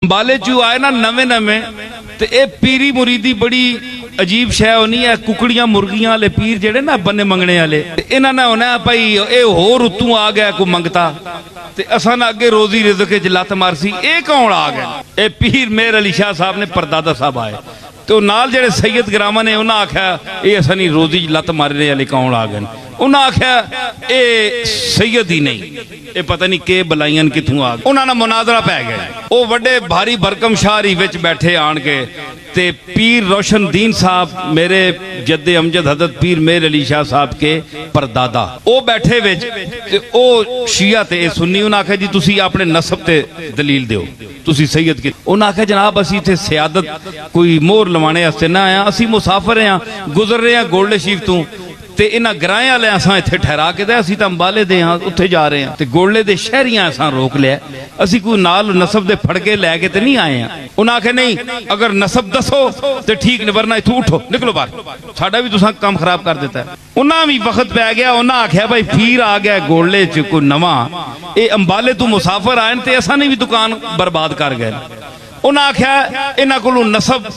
अंबाले चू आए ना नवे नवे ते ए पीरी मुरीदी बड़ी अजीब शै होनी है। कुकड़ियां मुर्गियां वाले पीर जेड़े ना बन्ने मंगने वाले इन्हां ने होना भाई ए होर उत्तों आ गया कोई मंगता ते असां ना अगे रोजी रिज़्क़ च लत मारसी। ए कौन आ गया? ए पीर मेहर अली शाह साहब ने परदादा साहब आए तो नाल जेड़े सैयद ग्रामा ने उन्हें आख्या ये असां नहीं रोजी लत मारने वाले कौन आ गए। उन्हें आख्या ये सैयद ही नहीं ये पता नहीं के बलाइयन कितों आ गए। उन्होंने मुनाजरा पै गया। वो बड़े भारी भरकम शाहरी विच बैठे आन के ते पीर रोशन दीन साहब मेरे जद्दे अमजद हजरत पीर मेहर अली शाह साहब के परदादा वो बैठे विच ते ओ शिया ते सुन्नी। उन्हें आख्या जी तुसी अपने नसब ते दलील दिओ तुसी सैयद की। उन्हें आख्या जनाब असी इत्थे सियादत कोई मोहर लवाने वास्ते ना आया असी मुसाफिर हैं गुजर रहे हैं गोल्डे शीफ तू ते इन्हां ग्राएं वाले असां इत्थे ठहरा के असी तां अंबाले दे हां उत्थे जा रहे हैं ते गोल्डे दे शहरियां असां रोक लिया असी कोई नाल नसब दे फड़के लैके ते नहीं आए हैं। उन्हें आखे नहीं अगर नसब दसो तो ठीक नहीं वरना इत्थों उठो निकलो बाहर साडा भी तुसां काम खराब कर दिता है। उन्हें भी वक्त पै गया। उन्हें आख्या भाई पीर आ गया गोल्डे च कोई नवा ये अंबाले तू मुसाफिर आए ते असां ने भी दुकान बर्बाद कर गए। उन्हें आख्या इन्हां कोलों नसब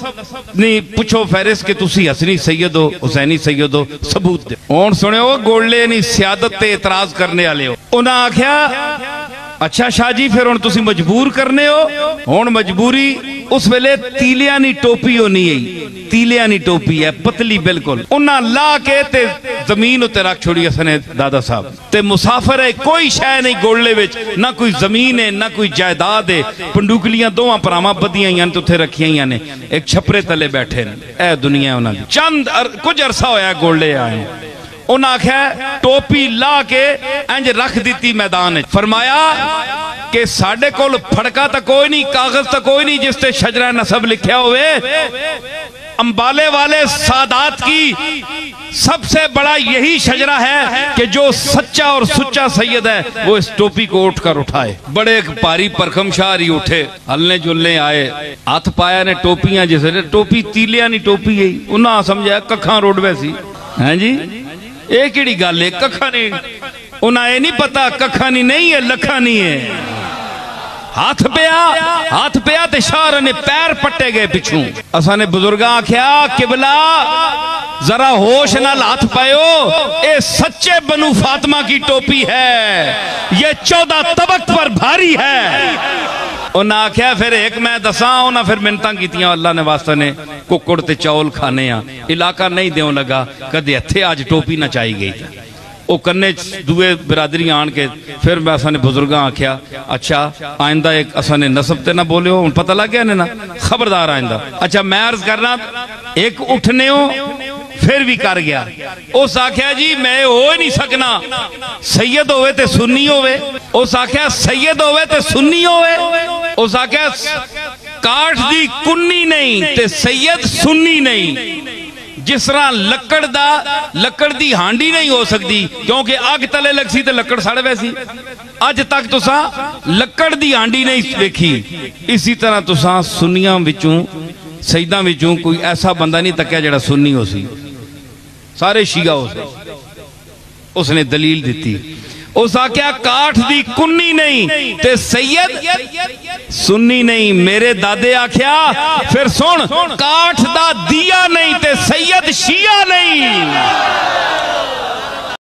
नहीं पुछो फहरिस्त कि तुसी हसनी सैयद हो हुसैनी सैयद हो सबूत दे। हुण सुनियो गोल्डे नहीं सियादत ते इतराज करने वाले हो। उन्हें आख्या अच्छा शाह जी फिर हुण तुसी मजबूर करने हो। हुण मजबूरी उस वेले तीलिया नी टोपी होनी है तीलिया नी टोपी है पतली बिल्कुल उन्हें ला के ते जमीन उत्ते रख छोड़ी असने दादा साहब ते मुसाफिर है कोई शय नहीं गोल्डे विच ना कोई जमीन है ना कोई जायदाद है। पंडुकलियां दोवां भरावां बदियां ने उत्थे रखियां ने एक छपरे तले बैठे ने ए दुनिया उन्हां दी। चंद कुछ अरसा होया गोल्डे आए। उन्हें आख्या टोपी ला के इंज रख दी मैदान। फरमाया कि साडे कोल फड़का तो कोई नहीं कागज तो कोई नहीं जिसते शजरा नसब लिखा हुए। अंबाले वाले सादात की सबसे बड़ा यही शजरा है कि जो सच्चा और सुच्चा सैयद है वो इस टोपी को उठकर उठाए। बड़े एक भारी परखम शाहरी उठे हलने जुलने आए हाथ पाया ने टोपियां जिसे टोपी तीलिया नहीं टोपी है उन्हें समझाया कखा रोडवे सी है जी ये किहड़ी गल है कखा नहीं। उन्हें ये नहीं पता कखा नहीं है लखा नहीं है। हाथ पिया ते शाह ने पैर पट्टे गए पिछू। असा ने बुजुर्ग आख्या किबला जरा होश नाल हाथ पायो ये सच्चे बनु फातिमा की टोपी है ये 14 तबक पर भारी है। उन्हें आख्या फिर एक मैं दसा उन्हें फिर मिन्नतां कीतियां अल्लाह ने वास्ते ने कुकड़ ते चौल खाने आ इलाका नहीं देव लगा कदे हथे अज टोपी ना चाई गई। वो कन्ने दुए बिरादरी आन के फिर मैं असा ने बुजुर्ग आख्या अच्छा आइंदा एक असा ने नसब ते ना बोलियो हुण पता लग गया ने ना खबरदार आइंदा। अच्छा मैं अर्ज करना एक उठने हो फिर भी कर गया। उस आख्या जी मैं हो ही नहीं सकना सैयद होवे ते सुन्नी होवे। उस आख्या सैयद होवे ते सुन्नी होवे। उस आख्या काठ दी कुन्नी नहीं ते सैयद सुन्नी नहीं। जिस तरह लकड़ दी हांडी नहीं हो सकती क्योंकि अग तले लगसी तो लकड़ सड़ वैसी अज तक तुसा लकड़ दी हांडी नहीं देखी। इसी तरह तुसा सुन्नियां विचों सैयदां विचों कोई ऐसा बंदा नहीं तकिया जिहड़ा सुन्नी हो सी सारे शिया हो सी। उसने दलील दी उस आख्या काठ दी कुन्नी नहीं ते सैयद सुन्नी नहीं। मेरे दादे आख्या फिर सुन काठ दा दिया नहीं ते सैयद शिया नहीं।